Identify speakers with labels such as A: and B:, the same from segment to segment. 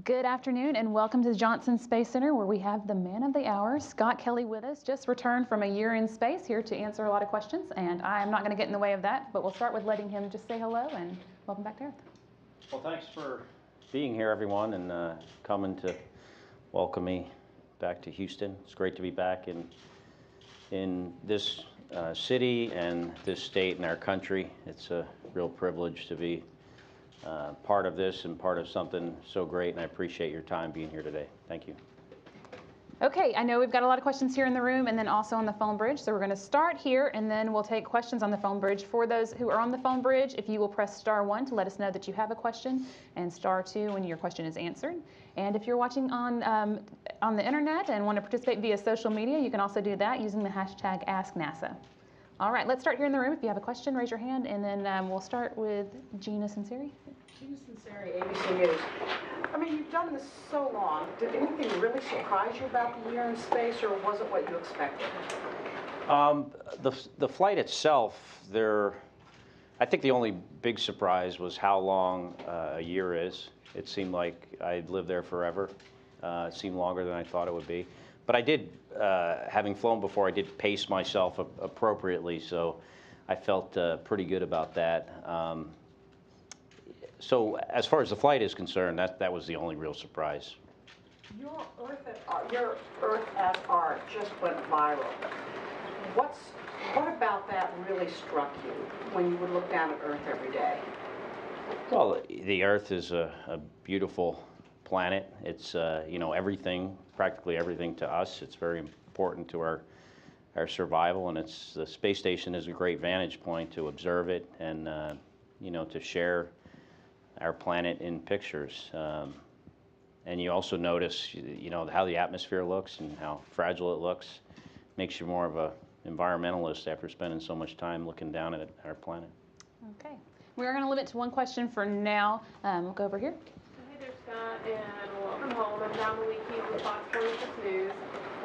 A: Good afternoon and welcome to Johnson Space Center, where we have the man of the hour, Scott Kelly, with us. Just returned from a year in space, here to answer a lot of questions, and I am not going to get in the way of that, but we'll start with letting him just say hello and welcome back to Earth.
B: Well, thanks for being here, everyone, and coming to welcome me back to Houston. It's great to be back in this city and this state and our country. It's a real privilege to be part of this and part of something so great, and I appreciate your time being here today. Thank you.
A: Okay, I know we've got a lot of questions here in the room and then also on the phone bridge, so we're going to start here and then we'll take questions on the phone bridge. For those who are on the phone bridge, if you will press *1 to let us know that you have a question, and *2 when your question is answered. And if you're watching on the internet and want to participate via social media, you can also do that using the hashtag #AskNASA. All right, let's start here in the room. If you have a question, raise your hand, and then we'll start with Gina Sinceri.
C: Gina Sinceri, ABC News. I mean, you've done this so long. Did anything really surprise you about the year in space, or was it what you expected?
B: The flight itself, I think the only big surprise was how long a year is. It seemed like I'd lived there forever. It seemed longer than I thought it would be. But I did, having flown before, I did pace myself appropriately, so I felt pretty good about that. So as far as the flight is concerned, that was the only real surprise.
C: Your Earth as Art just went viral. What about that really struck you when you would look down at Earth every day?
B: Well, the Earth is a beautiful planet. It's everything, practically everything to us. It's very important to our survival, and the space station is a great vantage point to observe it and to share our planet in pictures. And you also notice how the atmosphere looks and how fragile it looks. Makes you more of an environmentalist after spending so much time looking down at our planet.
A: Okay, we are going to limit to one question for now. We'll go over here.
D: Hey there, Scott, and welcome home. I'm Don Maliki with Fox 26 News.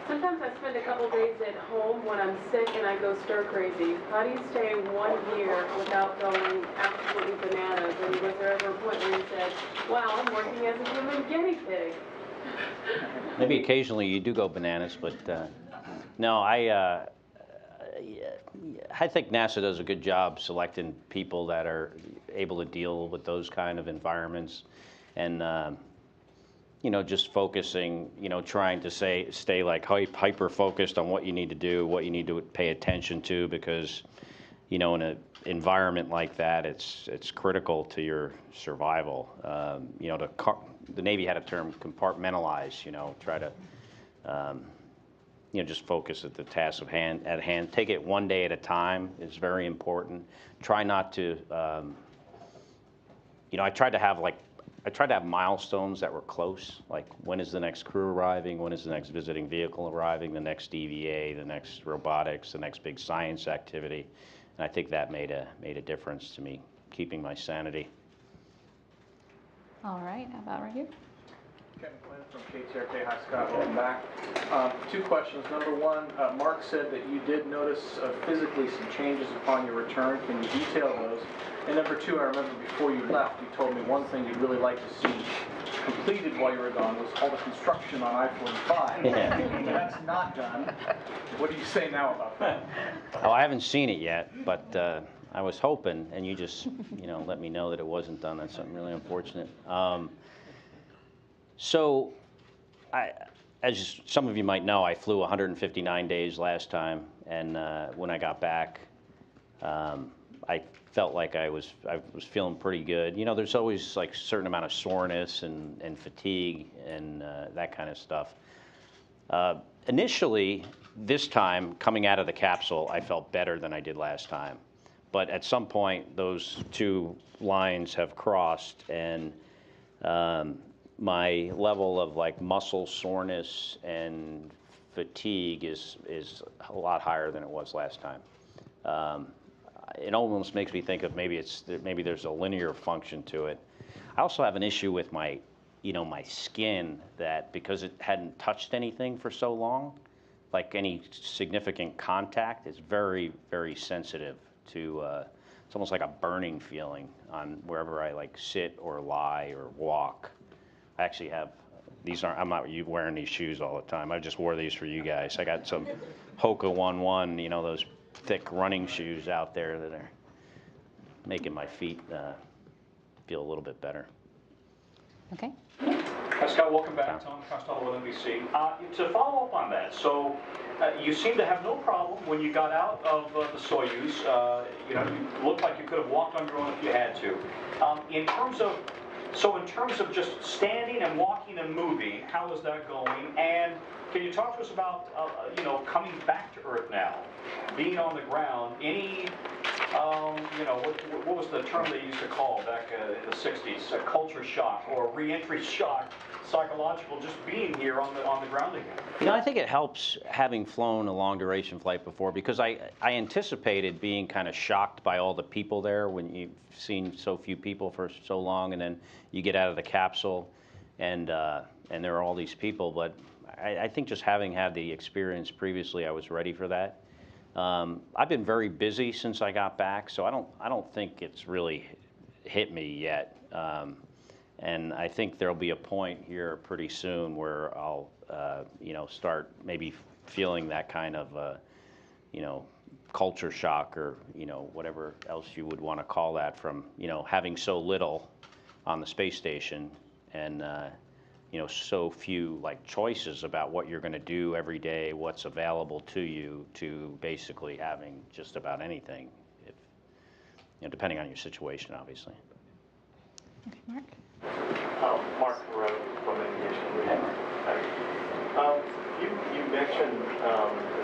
D: Sometimes I spend a couple days at home when I'm sick and I go stir crazy. How do you stay 1 year without going absolutely bananas? And was there ever a point where you said, wow, I'm working as a human guinea pig?
B: Maybe occasionally you do go bananas, but no, I think NASA does a good job selecting people that are able to deal with those kind of environments, and just focusing, trying to stay like hyper focused on what you need to do, what you need to pay attention to, because in an environment like that, it's critical to your survival. The Navy had a term, compartmentalize. Try to just focus at the task at hand. Take it one day at a time is very important. Try not to. I tried to have milestones that were close, like when is the next crew arriving, when is the next visiting vehicle arriving, the next EVA, the next robotics, the next big science activity, and I think that made a difference to me, keeping my sanity.
A: All right, how about right here?
E: Kevin Quinn from KTRK. Hi, Scott. Welcome back. Two questions. Number one, Mark said that you did notice physically some changes upon your return. Can you detail those? And number two, I remember before you left, you told me one thing you'd really like to see completed while you were gone was all the construction on I-45.
B: Yeah.
E: That's not done. What do you say now about that?
B: Oh, I haven't seen it yet, but I was hoping, and you just let me know that it wasn't done. That's something really unfortunate. So, as some of you might know, I flew 159 days last time, and when I got back, I felt like I was feeling pretty good. There's always like a certain amount of soreness and fatigue and that kind of stuff. Initially, this time, coming out of the capsule, I felt better than I did last time. But at some point, those two lines have crossed, and my level of like muscle soreness and fatigue is a lot higher than it was last time. It almost makes me think of maybe there's a linear function to it. I also have an issue with my skin, that because it hadn't touched anything for so long, like any significant contact, is very, very sensitive to. It's almost like a burning feeling on wherever I like sit or lie or walk. I actually have, these aren't, I'm not wearing these shoes all the time. I just wore these for you guys. I got some Hoka 1-1, you know, those thick running shoes out there that are making my feet feel a little bit better.
A: Okay.
F: Hi, Scott, welcome back. Tom Costello with NBC. To follow up on that, so you seem to have no problem when you got out of the Soyuz. You know, you looked like you could have walked on your own if you had to. In terms of just standing and walking and moving, how is that going? And can you talk to us about, you know, coming back to Earth now, being on the ground? Any, you know, what was the term they used to call back in the 60s? A culture shock or re-entry shock, psychological, just being here on the ground again?
B: You know, I think it helps having flown a long duration flight before, because I anticipated being kind of shocked by all the people there when you've seen so few people for so long, and then you get out of the capsule and there are all these people. But I think just having had the experience previously, I was ready for that. I've been very busy since I got back, so I don't think it's really hit me yet. And I think there'll be a point here pretty soon where I'll, you know, start maybe feeling that kind of, you know, culture shock, or, you know, whatever else you would want to call that, from, you know, having so little on the space station and, you know, so few like choices about what you're going to do every day, what's available to you, to basically having just about anything, if, you know, depending on your situation, obviously.
A: Okay, Mark.
G: Mark Rowe from Aviation. You mentioned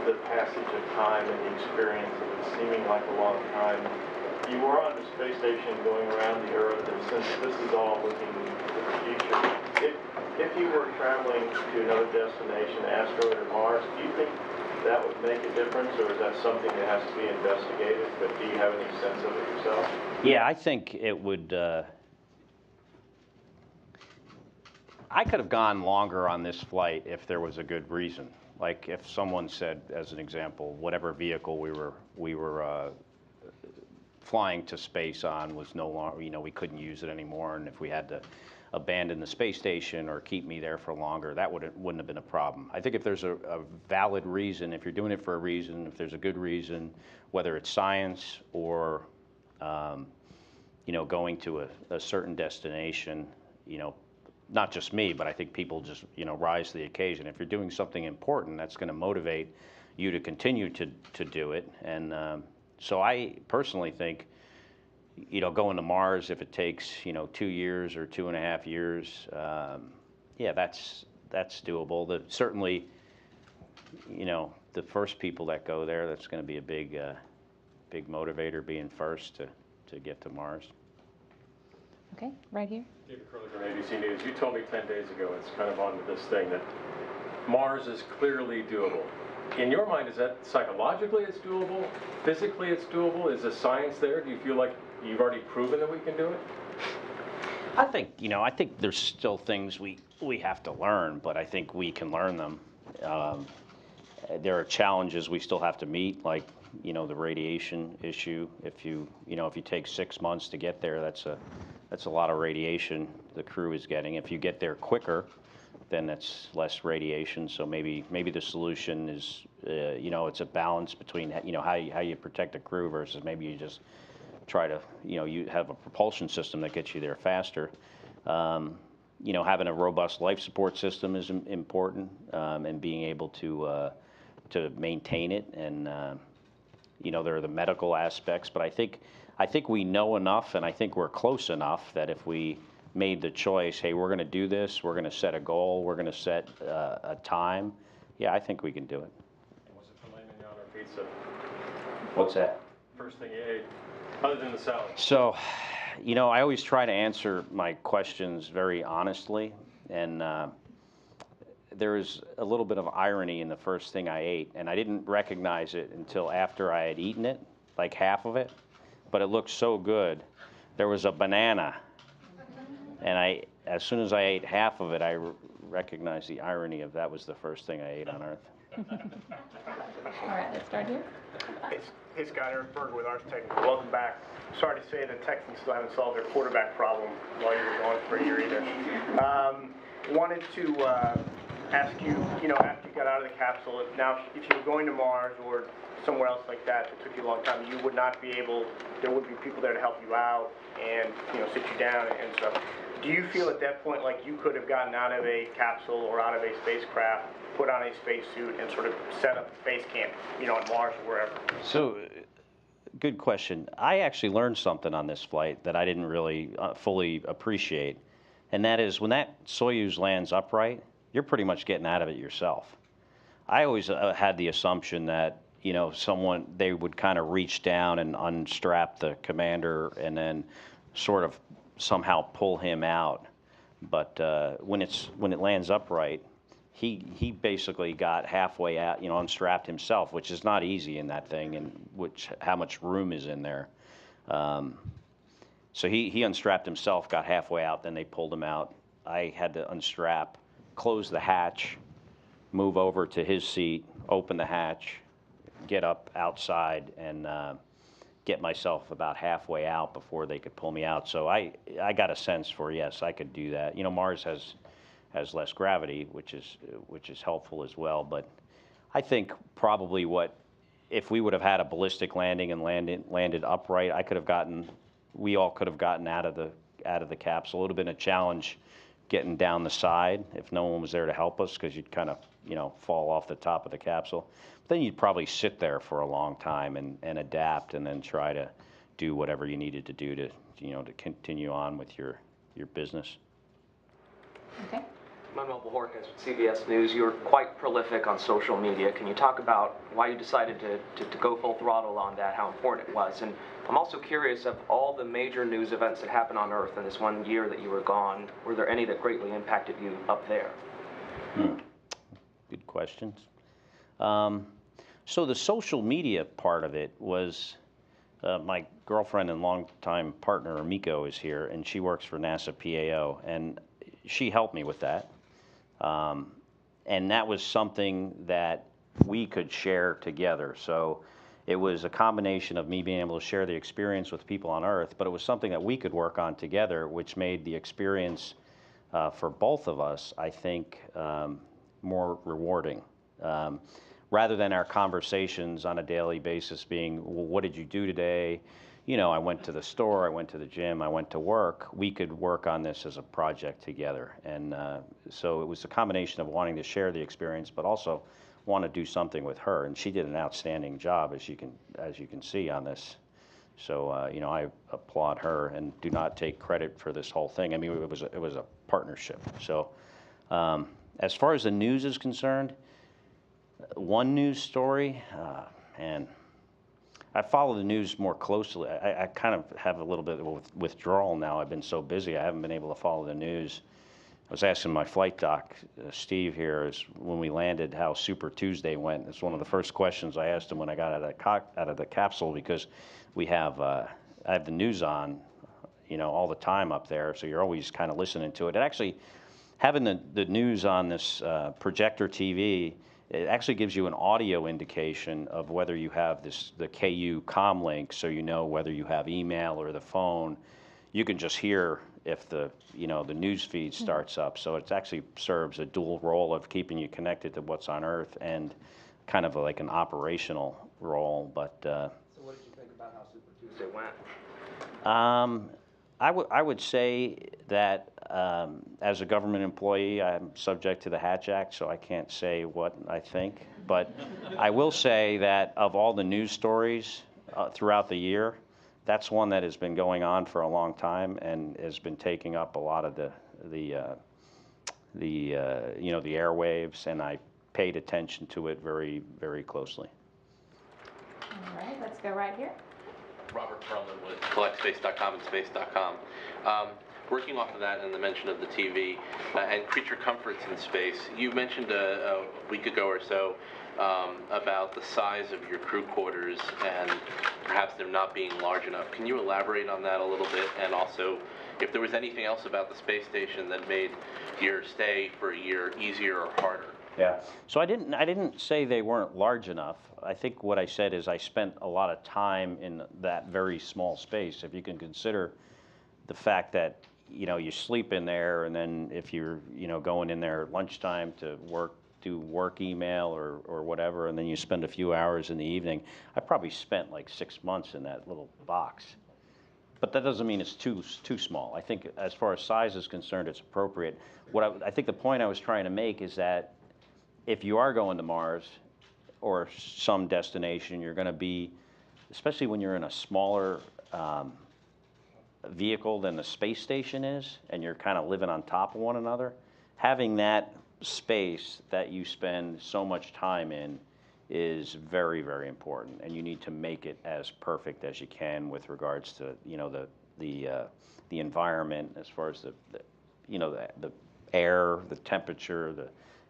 G: the passage of time and the experience of it seeming like a long time. You were on the space station going around the Earth, and since this is all looking to the future, if you were traveling to another destination, asteroid or Mars, do you think that would make a difference, or is that something that has to be investigated? But do you have any sense of it yourself?
B: Yeah, I think it would. I could have gone longer on this flight if there was a good reason. Like if someone said, as an example, whatever vehicle we were flying to space on was no longer, you know, we couldn't use it anymore, and if we had to abandon the space station or keep me there for longer, that wouldn't have been a problem. I think if there's a valid reason, if you're doing it for a reason, if there's a good reason, whether it's science or you know, going to a certain destination, you know, not just me, but I think people just, you know, rise to the occasion. If you're doing something important, that's going to motivate you to continue to do it. And so I personally think, you know, going to Mars, if it takes, you know, 2 years or 2.5 years, yeah, that's doable. Certainly, you know, the first people that go there, that's going to be a big motivator, being first to get to Mars.
A: Okay, right here.
H: David Curley from ABC News. You told me 10 days ago, it's kind of on to this thing, that Mars is clearly doable. In your mind, is that psychologically it's doable? Physically it's doable? Is the science there? Do you feel like you've already proven that we can do it?
B: I think, you know, I think there's still things we have to learn, but I think we can learn them. There are challenges we still have to meet, like, you know, the radiation issue. If you take 6 months to get there, that's a lot of radiation the crew is getting. If you get there quicker, then it's less radiation. So maybe the solution is, you know, it's a balance between, you know, how you protect the crew versus maybe you just try to, you know, you have a propulsion system that gets you there faster. You know, having a robust life support system is important, and being able to maintain it. And you know, there are the medical aspects, but I think we know enough, and I think we're close enough that if we made the choice, hey, we're going to do this, we're going to set a goal, we're going to set a time, yeah, I think we can do it.
H: And was it filet mignon or pizza?
B: What's that?
H: First thing you ate, other than the salad?
B: So, you know, I always try to answer my questions very honestly, and there is a little bit of irony in the first thing I ate, and I didn't recognize it until after I had eaten it, like half of it, but it looked so good. There was a banana, and as soon as I ate half of it, I recognized the irony of that was the first thing I ate on Earth.
A: All right, let's start here.
I: Hey Scott, Eric Berger with Ars Technica. Welcome back. Sorry to say the Texans still haven't solved their quarterback problem while you were gone for a year either. Wanted to ask you, after you got out of the capsule, if you were going to Mars or somewhere else like that took you a long time, you would not be able, there would be people there to help you out and, sit you down and stuff. Do you feel at that point like you could have gotten out of a capsule or out of a spacecraft, put on a spacesuit, and sort of set up a base camp, on Mars or wherever?
B: So, good question. I actually learned something on this flight that I didn't really fully appreciate, and that is when that Soyuz lands upright, you're pretty much getting out of it yourself. I always had the assumption that, they would kind of reach down and unstrap the commander and then sort of somehow pull him out. But when it lands upright, he basically got halfway out, unstrapped himself, which is not easy in that thing, and how much room is in there. So he unstrapped himself, got halfway out, then they pulled him out. I had to unstrap, close the hatch, move over to his seat, open the hatch, get up outside, and get myself about halfway out before they could pull me out. So I got a sense for, yes, I could do that. Mars has less gravity, which is helpful as well. But I think probably if we would have had a ballistic landing and landed upright, we all could have gotten out of the capsule. It would have been a challenge getting down the side if no one was there to help us, because you'd kind of fall off the top of the capsule. But then you'd probably sit there for a long time and adapt, and then try to do whatever you needed to do to continue on with your business.
A: Okay.
J: Manuel Bojorquez with CBS News. You're quite prolific on social media. Can you talk about why you decided to go full throttle on that, how important it was? And I'm also curious, of all the major news events that happened on Earth in this 1 year that you were gone, were there any that greatly impacted you up there?
B: Good questions. So the social media part of it was, my girlfriend and longtime partner, Miko, is here, and she works for NASA PAO, and she helped me with that. And that was something that we could share together. So it was a combination of me being able to share the experience with people on Earth, but it was something that we could work on together, which made the experience for both of us, I think, more rewarding. Rather than our conversations on a daily basis being, well, what did you do today? I went to the store, I went to the gym, I went to work. We could work on this as a project together. And so it was a combination of wanting to share the experience, but also want to do something with her. And she did an outstanding job, as you can see on this. So I applaud her and do not take credit for this whole thing. I mean, it was a partnership. So as far as the news is concerned, one news story, and I follow the news more closely. I kind of have a little bit of withdrawal now. I've been so busy, I haven't been able to follow the news. I was asking my flight doc, Steve here, is when we landed, how Super Tuesday went. It's one of the first questions I asked him when I got out of the capsule, because I have the news on, all the time up there, so you're always kind of listening to it. And actually, having the news on this projector TV, it actually gives you an audio indication of whether you have the KU comm link, so you know whether you have email or the phone. You can just hear if the news feed starts up. So it actually serves a dual role of keeping you connected to what's on Earth and kind of like an operational role. But
J: so what did you think about how Super Tuesday went?
B: I would say that as a government employee, I'm subject to the Hatch Act, so I can't say what I think. But I will say that of all the news stories throughout the year, that's one that has been going on for a long time and has been taking up a lot of the airwaves, and I paid attention to it very, very closely.
A: All right, let's go right here.
K: Robert Perlman with collectspace.com and space.com. Working off of that and the mention of the TV and creature comforts in space, you mentioned a week ago or so about the size of your crew quarters and perhaps them not being large enough. Can you elaborate on that a little bit? And also, if there was anything else about the space station that made your stay for a year easier or harder?
B: Yeah. So I didn't say they weren't large enough. I think what I said is I spent a lot of time in that very small space. If you can consider the fact that you know, you sleep in there, and then if you're, you know, going in there at lunchtime to do work email or whatever, and then you spend a few hours in the evening. I probably spent like 6 months in that little box. But that doesn't mean it's too small. I think as far as size is concerned, it's appropriate. I think the point I was trying to make is that if you are going to Mars or some destination, you're going to be, especially when you're in a smaller vehicle than the space station is, and you're kind of living on top of one another, having that space that you spend so much time in is very, very important, and you need to make it as perfect as you can with regards to, you know, the environment, as far as the you know, the air, the temperature,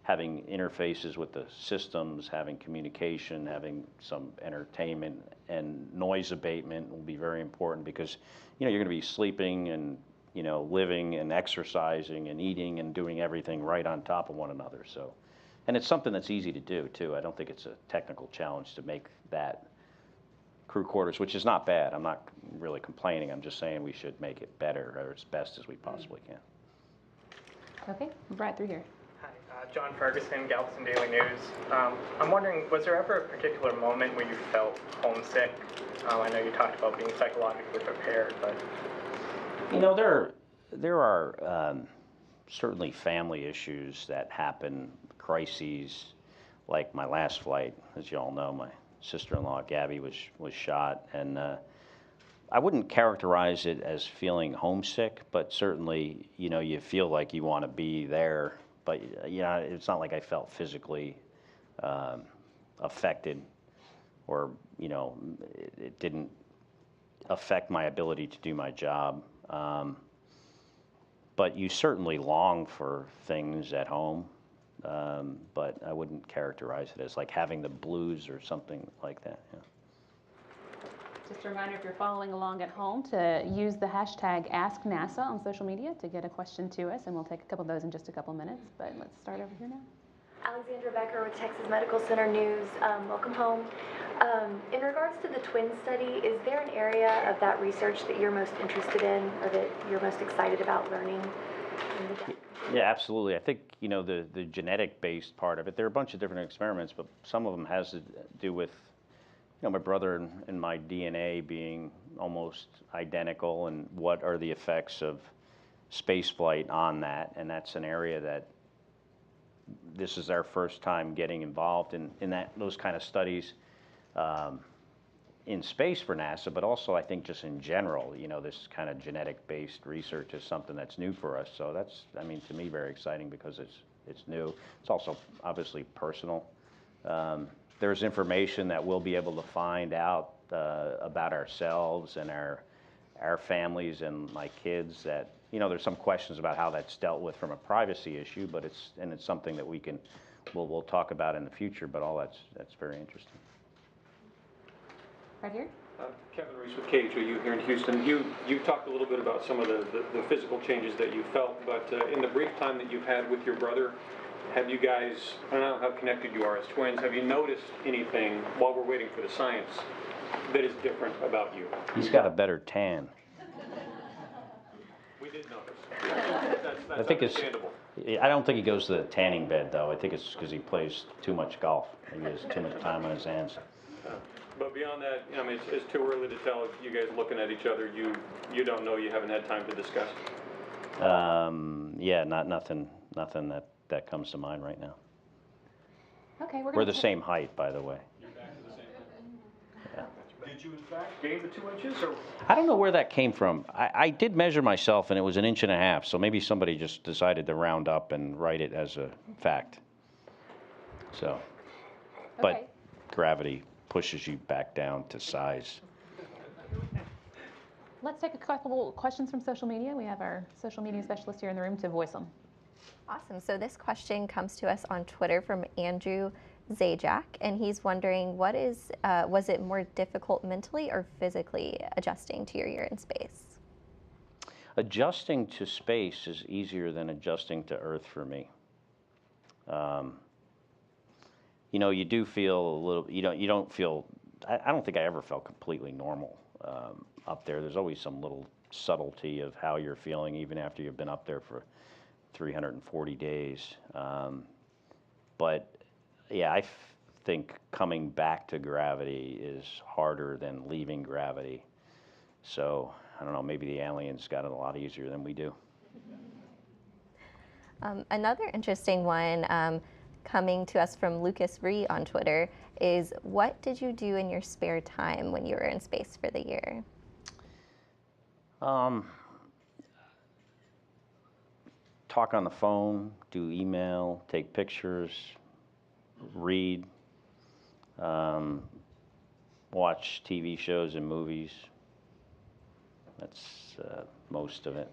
B: having interfaces with the systems, having communication, having some entertainment, and noise abatement will be very important, because, you know, you're going to be sleeping and, you know, living and exercising and eating and doing everything right on top of one another. So, and it's something that's easy to do too. I don't think it's a technical challenge to make that crew quarters, which is not bad. I'm not really complaining. I'm just saying we should make it better, or as best as we possibly can.
A: Okay, right through here.
L: Hi, John Ferguson, Galveston Daily News. I'm wondering, was there ever a particular moment where you felt homesick? I know you talked about being psychologically prepared, but...
B: You know, there are certainly family issues that happen, crises, like my last flight. As you all know, my sister-in-law Gabby was shot, and I wouldn't characterize it as feeling homesick, but certainly, you know, you feel like you want to be there, but you know, it's not like I felt physically affected, or, you know, it didn't affect my ability to do my job. But you certainly long for things at home, but I wouldn't characterize it as like having the blues or something like that. Yeah.
A: Just a reminder, if you're following along at home, to use the hashtag AskNASA on social media to get a question to us, and we'll take a couple of those in just a couple minutes. But let's start over here now.
M: Alexandra Becker with Texas Medical Center News. Welcome home. In regards to the twin study, is there an area of that research that you're most interested in, or that you're most excited about learning?
B: Yeah, absolutely. I think, you know, the genetic-based part of it, there are a bunch of different experiments, but some of them has to do with, you know, my brother and my DNA being almost identical, and what are the effects of spaceflight on that. And that's an area that this is our first time getting involved in those kind of studies in space for NASA, but also I think just in general, you know, this kind of genetic-based research is something that's new for us. So that's, I mean, to me, very exciting, because it's new. It's also obviously personal. There's information that we'll be able to find out about ourselves and our families and my kids that, you know, there's some questions about how that's dealt with from a privacy issue, but it's something that we'll talk about in the future, but all that's very interesting.
A: Right here.
H: Kevin Reese with KHOU here in Houston. You talked a little bit about some of the physical changes that you felt, but in the brief time that you've had with your brother, have you guys, I don't know how connected you are as twins, have you noticed anything while we're waiting for the science that is different about you?
B: He's got a better tan.
H: We did notice. That's
B: I think
H: understandable.
B: I don't think he goes to the tanning bed, though. I think it's because he plays too much golf. He has too much time on his hands.
H: But beyond that, I mean, it's too early to tell. You guys looking at each other, you don't know, you haven't had time to discuss?
B: Yeah, nothing that comes to mind right now.
A: Okay,
B: we're the same height, by the way.
H: You're back to the same height?
B: Yeah.
E: Did you in fact gain the 2 inches, or?
B: I don't know where that came from. I did measure myself, and it was 1.5 inches, so maybe somebody just decided to round up and write it as a fact. So, but gravity pushes you back down to size.
A: Let's take a couple questions from social media. We have our social media specialist here in the room to voice them.
N: Awesome. So this question comes to us on Twitter from Andrew Zajac, and he's wondering, was it more difficult mentally or physically adjusting to your year in space?
B: Adjusting to space is easier than adjusting to Earth for me. You know, you do feel a little, you don't feel, I don't think I ever felt completely normal up there. There's always some little subtlety of how you're feeling even after you've been up there for 340 days. But yeah, I think coming back to gravity is harder than leaving gravity. So I don't know, maybe the aliens got it a lot easier than we do.
N: Another interesting one coming to us from Lucas Ree on Twitter is, what did you do in your spare time when you were in space for the year?
B: Talk on the phone, do email, take pictures, read, watch TV shows and movies. That's most of it.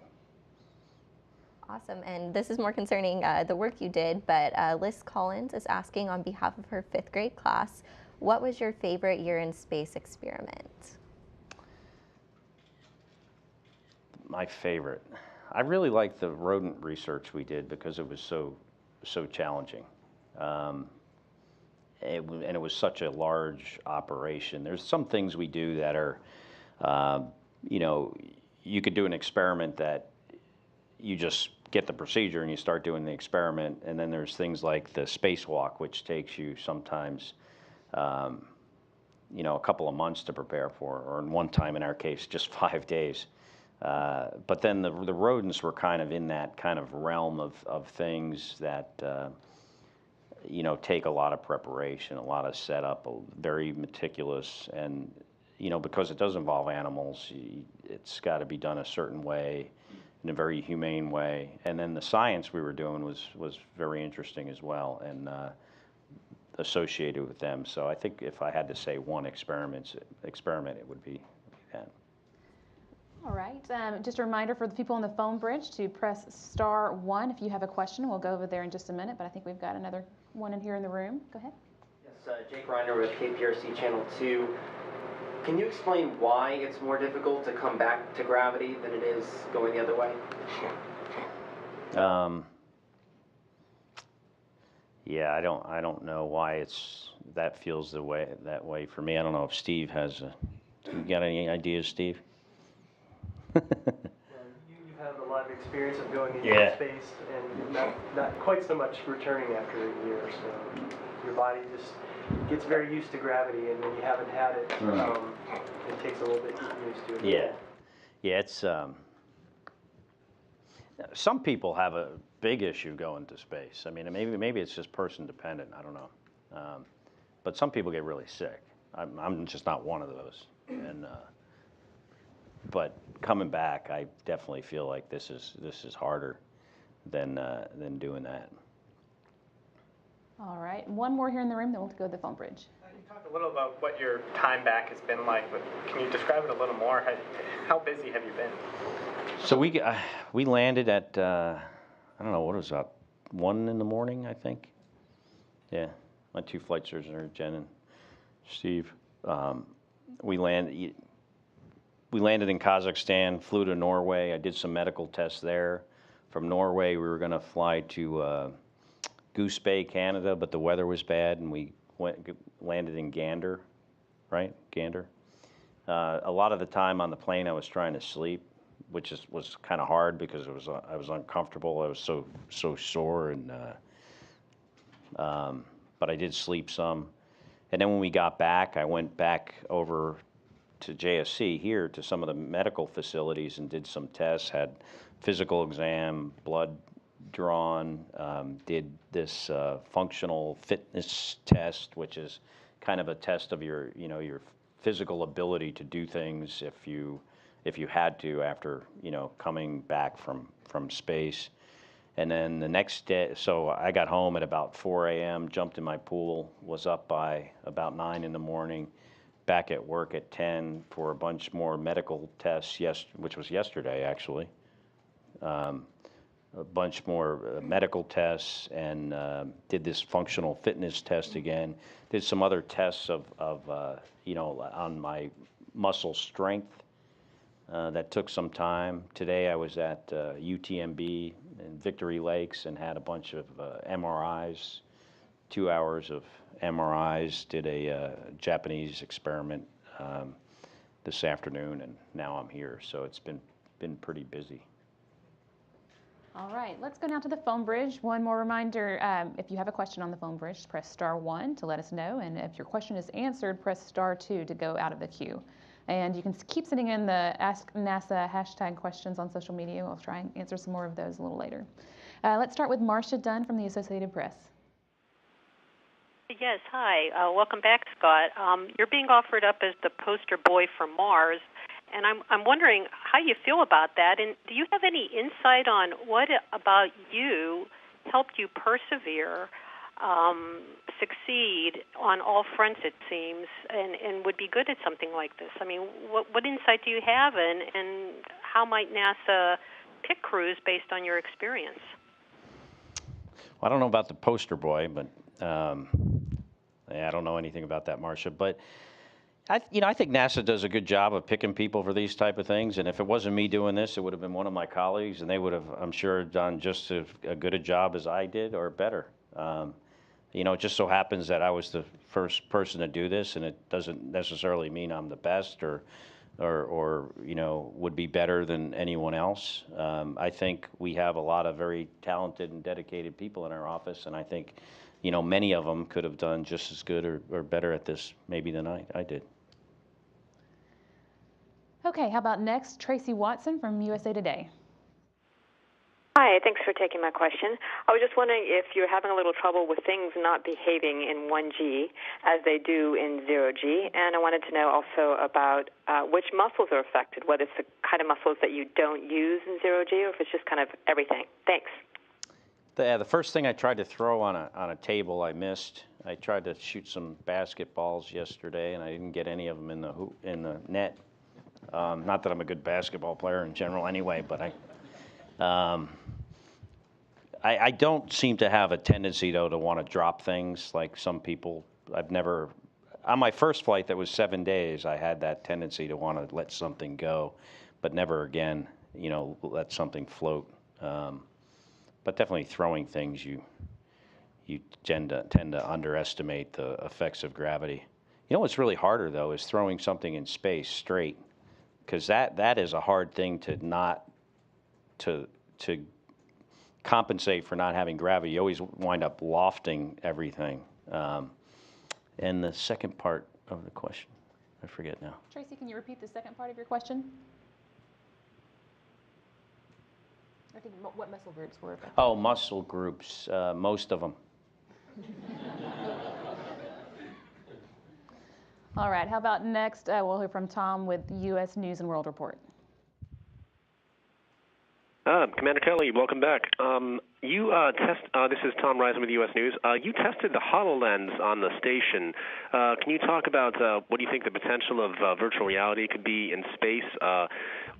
N: Awesome, and this is more concerning the work you did, but Liz Collins is asking on behalf of her 5th grade class, what was your favorite year in space experiment?
B: My favorite. I really liked the rodent research we did because it was so challenging. And it was such a large operation. There's some things we do that are, you know, you could do an experiment that you just get the procedure and you start doing the experiment, and then there's things like the spacewalk, which takes you sometimes, you know, a couple of months to prepare for, or in one time in our case, just 5 days. But then the rodents were kind of in that kind of realm of things that, you know, take a lot of preparation, a lot of setup, very meticulous, and, you know, because it does involve animals, it's got to be done a certain way, in a very humane way. And then the science we were doing was very interesting as well, and associated with them. So I think if I had to say one experiment, it would be that.
A: All right, just a reminder for the people on the phone bridge to press *1 if you have a question. We'll go over there in just a minute, but I think we've got another one in here in the room. Go ahead.
O: Yes, Jake Reiner with KPRC Channel 2. Can you explain why it's more difficult to come back to gravity than it is going the other way?
B: Yeah, I don't know why that feels that way for me. I don't know if Steve has you got any ideas, Steve?
P: You've had a lot of experience of going into space, and not quite so much returning after a year. So your body just gets very used to gravity, and when you haven't had it, it takes a little bit to get used to it.
B: Yeah. It's some people have a big issue going to space. I mean, maybe it's just person dependent. I don't know, but some people get really sick. I'm just not one of those, and. But coming back, I definitely feel like this is harder than doing that.
A: All right, one more here in the room, then we'll go to the phone bridge.
L: You talked a little about what your time back has been like, but can you describe it a little more? How busy have you been?
B: So we landed at I don't know, what was that, 1 in the morning, I think. Yeah, my 2 flight surgeons are Jen and Steve. We landed in Kazakhstan, flew to Norway. I did some medical tests there. From Norway, we were going to fly to Goose Bay, Canada, but the weather was bad, and we landed in Gander, right? Gander. A lot of the time on the plane, I was trying to sleep, which was kind of hard because I was uncomfortable. I was so sore, and but I did sleep some. And then when we got back, I went back over to JSC here, to some of the medical facilities, and did some tests, had physical exam, blood drawn, did this functional fitness test, which is kind of a test of your physical ability to do things if you had to after, coming back from space. And then the next day, so I got home at about 4 a.m., jumped in my pool, was up by about 9 in the morning, back at work at 10 for a bunch more medical tests, which was yesterday actually. A bunch more medical tests, and did this functional fitness test again. Did some other tests of on my muscle strength. That took some time. Today I was at UTMB in Victory Lakes and had a bunch of MRIs, 2 hours of MRIs, did a Japanese experiment this afternoon, and now I'm here. So it's been been pretty busy.
A: All right, let's go now to the phone bridge. One more reminder, if you have a question on the phone bridge, press *1 to let us know. And if your question is answered, press *2 to go out of the queue. And you can keep sending in the Ask NASA hashtag questions on social media. We'll try and answer some more of those a little later. Let's start with Marcia Dunn from the Associated Press.
Q: Yes, hi. Welcome back, Scott. You're being offered up as the poster boy for Mars, and I'm wondering how you feel about that, and do you have any insight on what about you helped you persevere, succeed on all fronts, it seems, and would be good at something like this? I mean, what insight do you have, and how might NASA pick crews based on your experience?
B: Well, I don't know about the poster boy, but yeah, I don't know anything about that, Marcia. But I think NASA does a good job of picking people for these type of things. And if it wasn't me doing this, it would have been one of my colleagues, and they would have, I'm sure, done just as good a job as I did, or better. It just so happens that I was the first person to do this, and it doesn't necessarily mean I'm the best or would be better than anyone else. I think we have a lot of very talented and dedicated people in our office, and I think, many of them could have done just as good or better at this maybe than I did.
A: Okay, how about next, Tracy Watson from USA Today.
R: Hi, thanks for taking my question. I was just wondering if you're having a little trouble with things not behaving in 1G as they do in 0G, and I wanted to know also about which muscles are affected, whether it's the kind of muscles that you don't use in 0G or if it's just kind of everything. Thanks.
B: The first thing I tried to throw on a table, I missed. I tried to shoot some basketballs yesterday, and I didn't get any of them in the net. Not that I'm a good basketball player in general anyway, but I don't seem to have a tendency, though, to want to drop things like some people. On my first flight that was 7 days, I had that tendency to want to let something go, but never again, let something float. But definitely throwing things, you tend to underestimate the effects of gravity. What's really harder, though, is throwing something in space straight, because that is a hard thing to compensate for not having gravity. You always wind up lofting everything. And the second part of the question, I forget now.
A: Tracy, can you repeat the second part of your question? I think what muscle groups were affected?
B: Oh, muscle groups, most of them.
A: All right, how about next? We'll hear from Tom with U.S. News and World Report.
S: Commander Kelly, welcome back. This is Tom Risen with U.S. News. You tested the HoloLens on the station. Can you talk about what do you think the potential of virtual reality could be in space?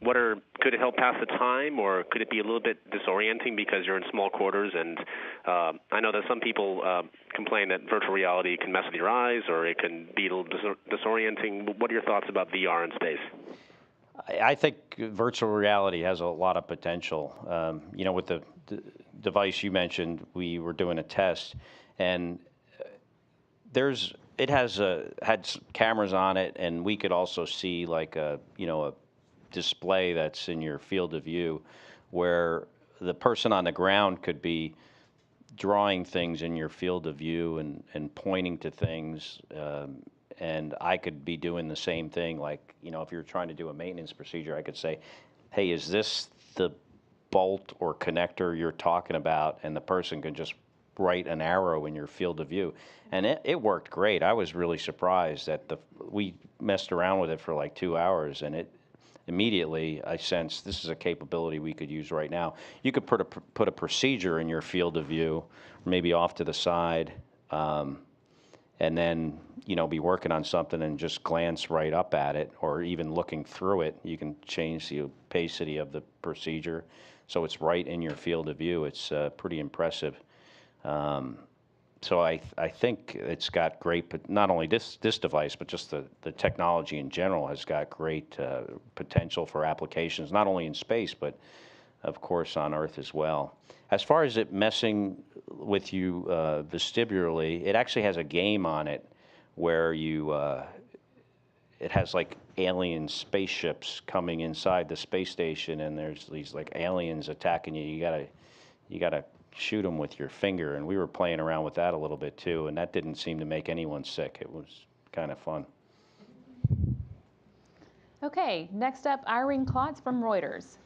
S: Could it help pass the time, or could it be a little bit disorienting because you're in small quarters? And I know that some people complain that virtual reality can mess with your eyes, or it can be a little disorienting. What are your thoughts about VR in space?
B: I think virtual reality has a lot of potential. With the device you mentioned, we were doing a test, and it had cameras on it, and we could also see like a display that's in your field of view, where the person on the ground could be drawing things in your field of view and pointing to things. And I could be doing the same thing, like, if you're trying to do a maintenance procedure, I could say, hey, is this the bolt or connector you're talking about? And the person can just write an arrow in your field of view. And it worked great. I was really surprised that we messed around with it for like 2 hours, and immediately I sensed this is a capability we could use right now. You could put a procedure in your field of view, maybe off to the side, and then be working on something and just glance right up at it, or even looking through it. You can change the opacity of the procedure so it's right in your field of view. It's pretty impressive. So I think it's got great, but not only this device, but just the technology in general has got great potential for applications, not only in space, but of course on Earth as well. As far as it messing with you vestibularly, it actually has a game on it where it has like alien spaceships coming inside the space station, and there's these like aliens attacking you. You gotta shoot them with your finger, and we were playing around with that a little bit too, and that didn't seem to make anyone sick. It was kind of fun.
A: Okay, next up, Irene Klotz from Reuters.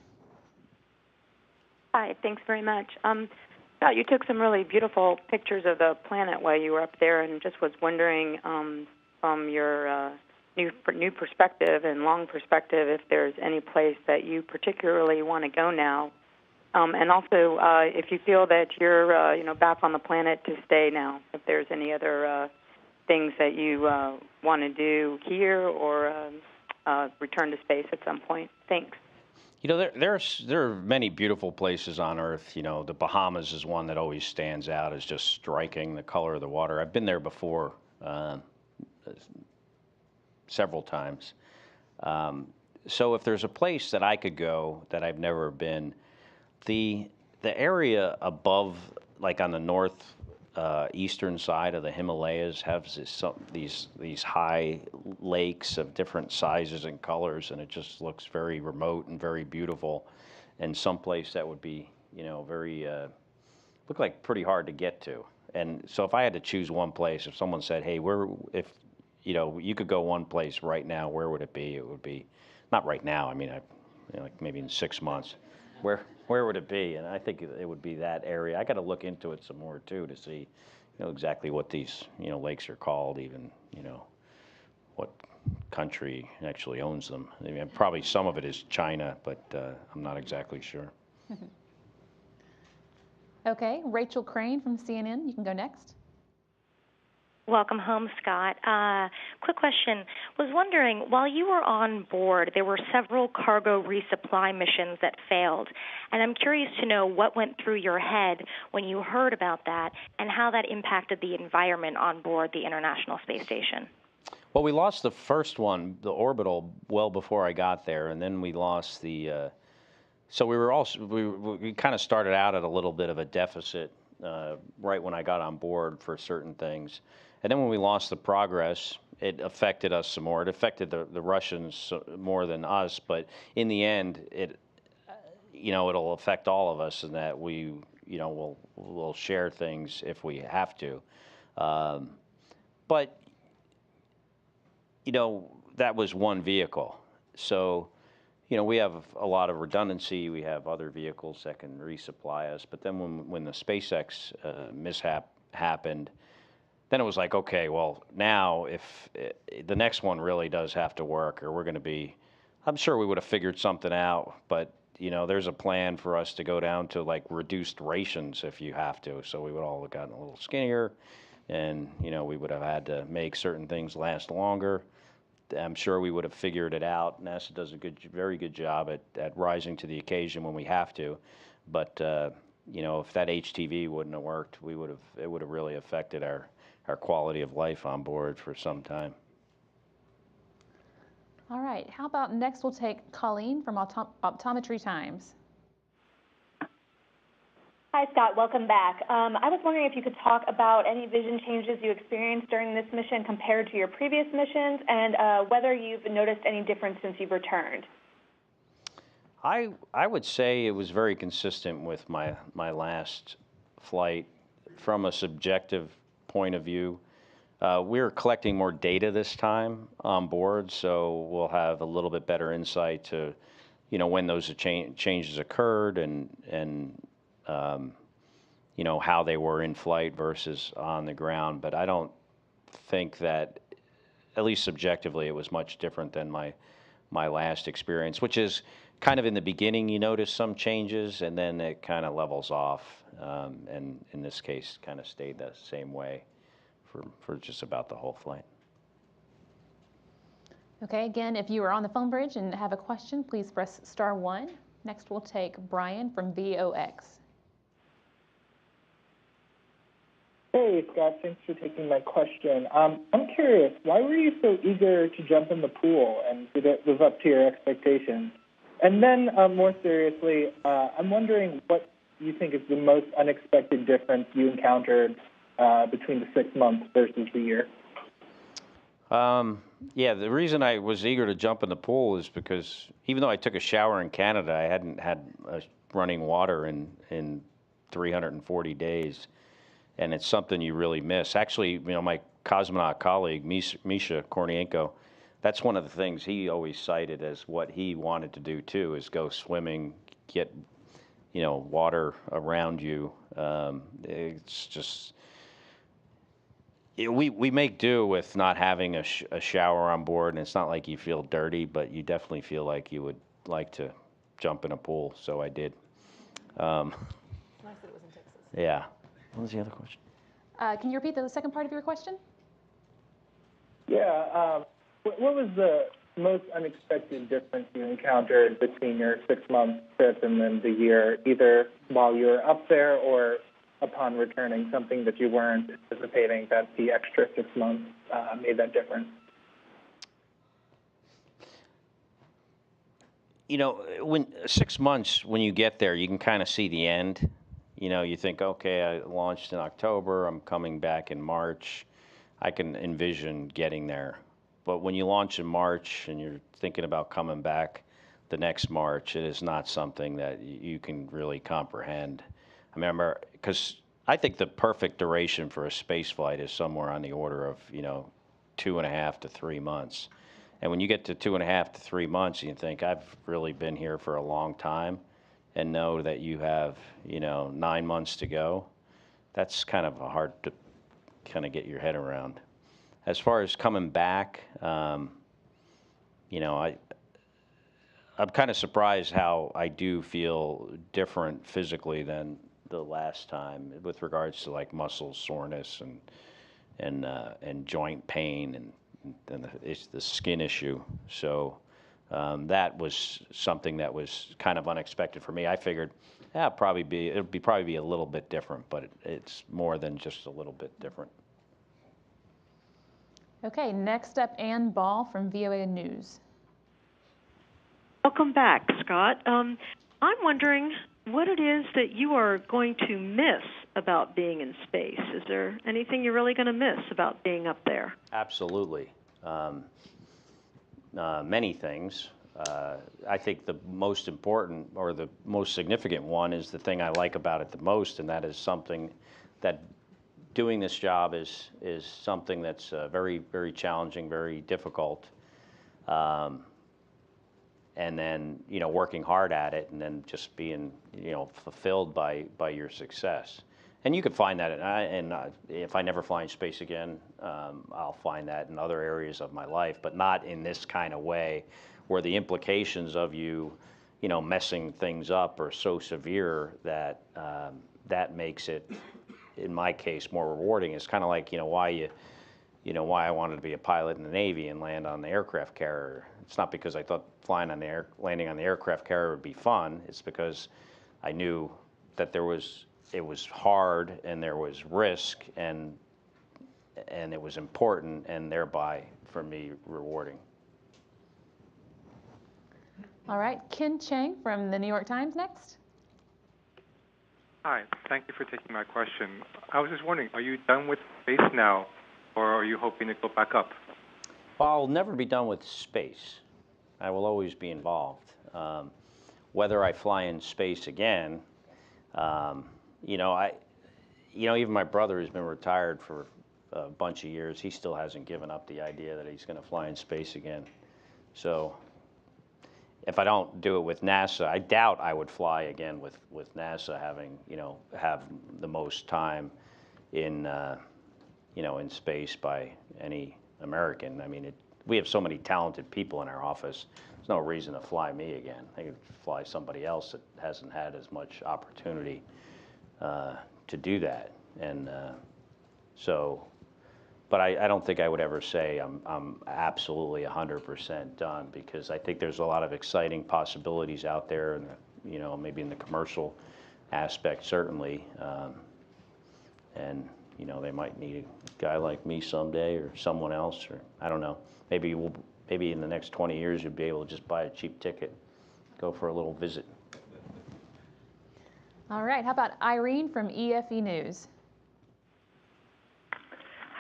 T: Hi, thanks very much. Scott, you took some really beautiful pictures of the planet while you were up there, and just was wondering from your new perspective and long perspective if there's any place that you particularly want to go now, and also if you feel that you're back on the planet to stay now, if there's any other things that you want to do here or return to space at some point. Thanks.
B: You know, there are many beautiful places on Earth. You know, the Bahamas is one that always stands out as just striking, the color of the water. I've been there before several times. So if there's a place that I could go that I've never been, the area above, like on the north eastern side of the Himalayas, has these high lakes of different sizes and colors, and it just looks very remote and very beautiful, and someplace that would be, you know, very look like pretty hard to get to. And so if I had to choose one place, if someone said, hey, if you know, you could go one place right now, where would it be? It would be, not right now, I mean, like maybe in 6 months. Where would it be? And I think it would be that area. I got to look into it some more too to see, you know, exactly what these, you know, lakes are called, even, you know, what country actually owns them. I mean, probably some of it is China, but I'm not exactly sure.
A: Okay, Rachel Crane from CNN, you can go next.
U: Welcome home, Scott. Quick question. Was wondering, while you were on board, there were several cargo resupply missions that failed, and I'm curious to know what went through your head when you heard about that and how that impacted the environment on board the International Space Station.
B: Well, we lost the first one, the orbital, well before I got there, and then we lost the. So we kind of started out at a little bit of a deficit right when I got on board for certain things. And then when we lost the Progress, it affected us some more. It affected the Russians more than us, but in the end, it'll affect all of us in that we, we'll share things if we have to. But, that was one vehicle. So, we have a lot of redundancy. We have other vehicles that can resupply us. But then when the SpaceX mishap happened, then it was like, okay, well, now if the next one really does have to work, or we're going to be, I'm sure we would have figured something out, but, there's a plan for us to go down to like reduced rations if you have to. So we would all have gotten a little skinnier, and, we would have had to make certain things last longer. I'm sure we would have figured it out. NASA does a very good job at rising to the occasion when we have to. But, if that HTV wouldn't have worked, it would have really affected our quality of life on board for some time.
A: All right, how about next we'll take Colleen from Optometry Times.
V: Hi, Scott. Welcome back. I was wondering if you could talk about any vision changes you experienced during this mission compared to your previous missions, and whether you've noticed any difference since you've returned.
B: I would say it was very consistent with my last flight from a subjective point of view. We're collecting more data this time on board, so we'll have a little bit better insight to, when those changes occurred and how they were in flight versus on the ground. But I don't think that, at least subjectively, it was much different than my last experience, which is kind of in the beginning you notice some changes and then it kind of levels off, and in this case kind of stayed the same way for just about the whole flight.
A: Okay, again, if you are on the phone bridge and have a question, please press *1. Next we'll take Brian from VOX.
W: Hey, Scott, thanks for taking my question. I'm curious, why were you so eager to jump in the pool, and did it live up to your expectations? And then, more seriously, I'm wondering what you think is the most unexpected difference you encountered between the 6 months versus the year.
B: Yeah, the reason I was eager to jump in the pool is because even though I took a shower in Canada, I hadn't had running water in 340 days, and it's something you really miss. Actually, my cosmonaut colleague, Misha Kornienko, that's one of the things he always cited as what he wanted to do too, is go swimming, get water around you. It's just we make do with not having a shower on board, and it's not like you feel dirty, but you definitely feel like you would like to jump in a pool. So I did.
A: Nice that it was in Texas.
B: Yeah. What was the other question?
A: Can you repeat the second part of your question?
W: Yeah. What was the most unexpected difference you encountered between your 6-month trip and then the year, either while you were up there or upon returning, something that you weren't anticipating that the extra 6 months made that difference?
B: When 6 months, when you get there, you can kind of see the end. You think, okay, I launched in October, I'm coming back in March. I can envision getting there. But when you launch in March and you're thinking about coming back the next March, it is not something that you can really comprehend. I remember, because I think the perfect duration for a space flight is somewhere on the order of, 2.5 to 3 months. And when you get to 2.5 to 3 months, you think, I've really been here for a long time, and know that you have, 9 months to go. That's kind of hard to kind of get your head around. As far as coming back, I'm kind of surprised how I do feel different physically than the last time with regards to like muscle soreness and joint pain and the skin issue. So that was something that was kind of unexpected for me. I figured it'll probably be a little bit different, but it's more than just a little bit different.
A: Okay, next up, Ann Ball from VOA News.
C: Welcome back, Scott. I'm wondering what it is that you are going to miss about being in space. Is there anything you're really going to miss about being up there?
B: Absolutely. Many things. I think the most important or the most significant one is the thing I like about it the most, and that is something that doing this job is something that's very, very challenging, very difficult. And then, working hard at it and then just being, fulfilled by your success. And you could find that, if I never fly in space again, I'll find that in other areas of my life, but not in this kind of way, where the implications of you, messing things up are so severe that that makes it, in my case, more rewarding. It's kind of like, why I wanted to be a pilot in the Navy and land on the aircraft carrier. It's not because I thought landing on the aircraft carrier would be fun. It's because I knew that it was hard and there was risk and it was important and thereby, for me, rewarding.
A: All right, Ken Chang from the New York Times next.
D: Hi, thank you for taking my question. I was just wondering, are you done with space now, or are you hoping to go back up?
B: Well, I'll never be done with space. I will always be involved. Whether I fly in space again, even my brother who's been retired for a bunch of years, he still hasn't given up the idea that he's going to fly in space again. So if I don't do it with NASA, I doubt I would fly again with NASA having, have the most time in, in space by any American. I mean, we have so many talented people in our office. There's no reason to fly me again. I could fly somebody else that hasn't had as much opportunity to do that. And but I don't think I would ever say I'm absolutely 100% done, because I think there's a lot of exciting possibilities out there, and maybe in the commercial aspect certainly, and they might need a guy like me someday or someone else, or I don't know. Maybe in the next 20 years you'll be able to just buy a cheap ticket, go for a little visit.
A: All right, how about Irene from EFE News?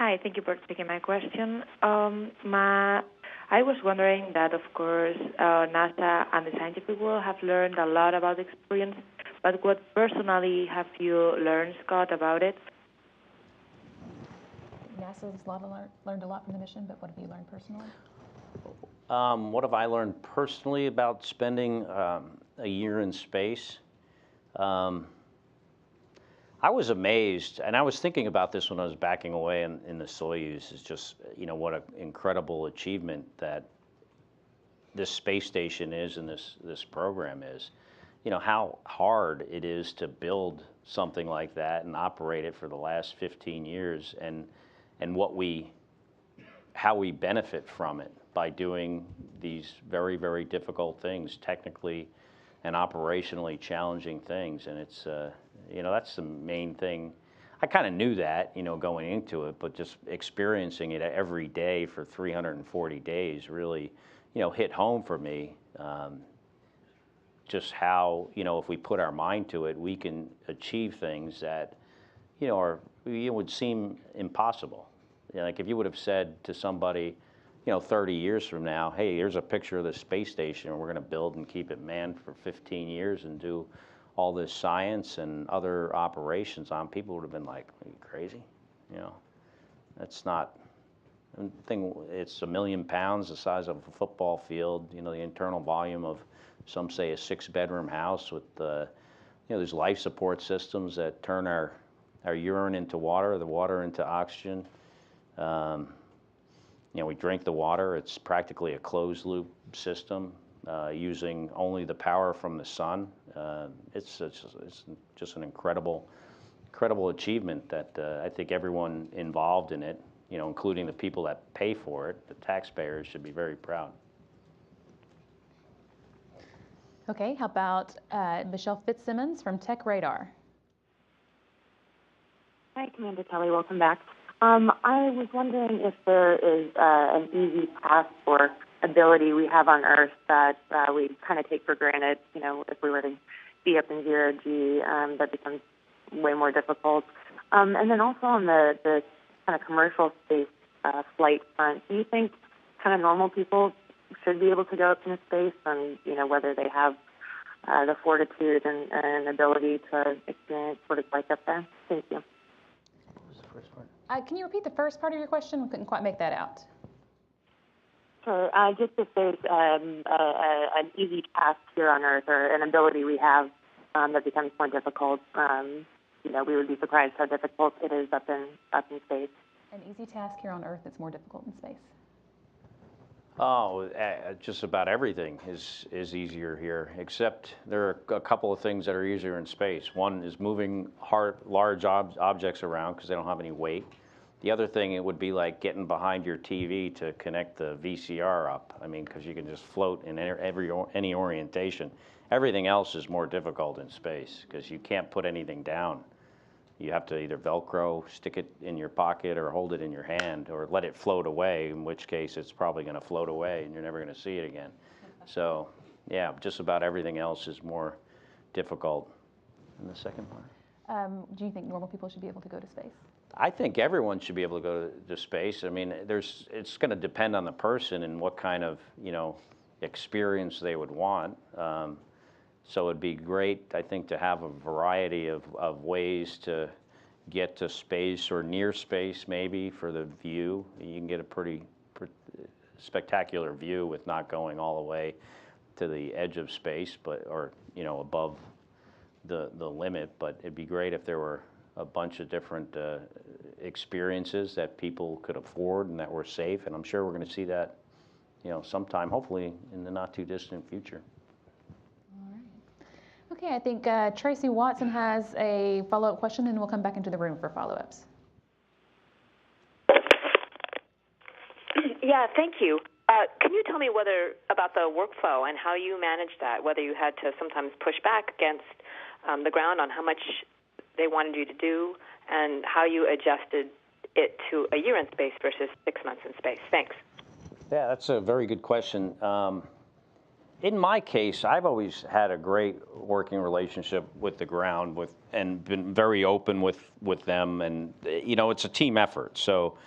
F: Hi, thank you for taking my question. I was wondering that, of course, NASA and the scientific world have learned a lot about the experience, but what personally have you learned, Scott, about it?
A: NASA's learned a lot from the mission, but what have you learned personally?
B: What have I learned personally about spending a year in space? I was amazed, and I was thinking about this when I was backing away in the Soyuz, is just, what an incredible achievement that this space station is and this program is. How hard it is to build something like that and operate it for the last 15 years, and how we benefit from it by doing these very, very difficult things, technically and operationally challenging things. And it's, that's the main thing. I kind of knew that, going into it, but just experiencing it every day for 340 days really, hit home for me. Just how, if we put our mind to it, we can achieve things that, would seem impossible. Like if you would have said to somebody, 30 years from now, hey, here's a picture of the space station, and we're going to build and keep it manned for 15 years and do all this science and other operations on, people would have been like, are you crazy? That's not, it's 1 million pounds, the size of a football field, the internal volume of, some say, a 6-bedroom house with, there's life support systems that turn our urine into water, the water into oxygen. We drink the water. It's practically a closed loop system using only the power from the sun. It's just an incredible achievement that I think everyone involved in it, including the people that pay for it, the taxpayers, should be very proud.
A: Okay, how about Michelle Fitzsimmons from Tech Radar?
G: Hi, Commander Kelly. Welcome back. I was wondering if there is an easy path or ability we have on Earth that we kind of take for granted, if we were to be up in zero G, that becomes way more difficult. And then also on the kind of commercial space flight front, do you think kind of normal people should be able to go up into space, and whether they have the fortitude and ability to experience what it's like up there? Thank you.
B: What was the first part?
A: Can you repeat the first part of your question? We couldn't quite make that out.
G: Sure. Just if there's an easy task here on Earth or an ability we have that becomes more difficult, we would be surprised how difficult it is up in space.
A: An easy task here on Earth that's more difficult in space.
B: Oh, just about everything is easier here, except there are a couple of things that are easier in space. One is moving large objects around because they don't have any weight. The other thing, it would be like getting behind your TV to connect the VCR up. I mean, because you can just float in any orientation. Everything else is more difficult in space because you can't put anything down. You have to either Velcro, stick it in your pocket, or hold it in your hand, or let it float away, in which case it's probably going to float away and you're never going to see it again. So, yeah, just about everything else is more difficult. And the second part?
A: Do you think normal people should be able to go to space?
B: I think everyone should be able to go to space. I mean, it's going to depend on the person and what kind of, experience they would want. So it'd be great, I think, to have a variety of ways to get to space or near space, maybe, for the view. You can get a pretty spectacular view with not going all the way to the edge of space, or above the limit. But it'd be great if there were a bunch of different experiences that people could afford and that were safe. And I'm sure we're going to see that, sometime, hopefully, in the not too distant future.
A: Okay, I think Tracy Watson has a follow-up question, and we'll come back into the room for follow-ups.
R: Yeah, thank you. Can you tell me about the workflow and how you managed that, whether you had to sometimes push back against the ground on how much they wanted you to do, and how you adjusted it to a year in space versus 6 months in space? Thanks.
B: Yeah, that's a very good question. In my case, I've always had a great working relationship with the ground, and been very open with them, and you know, it's a team effort. So,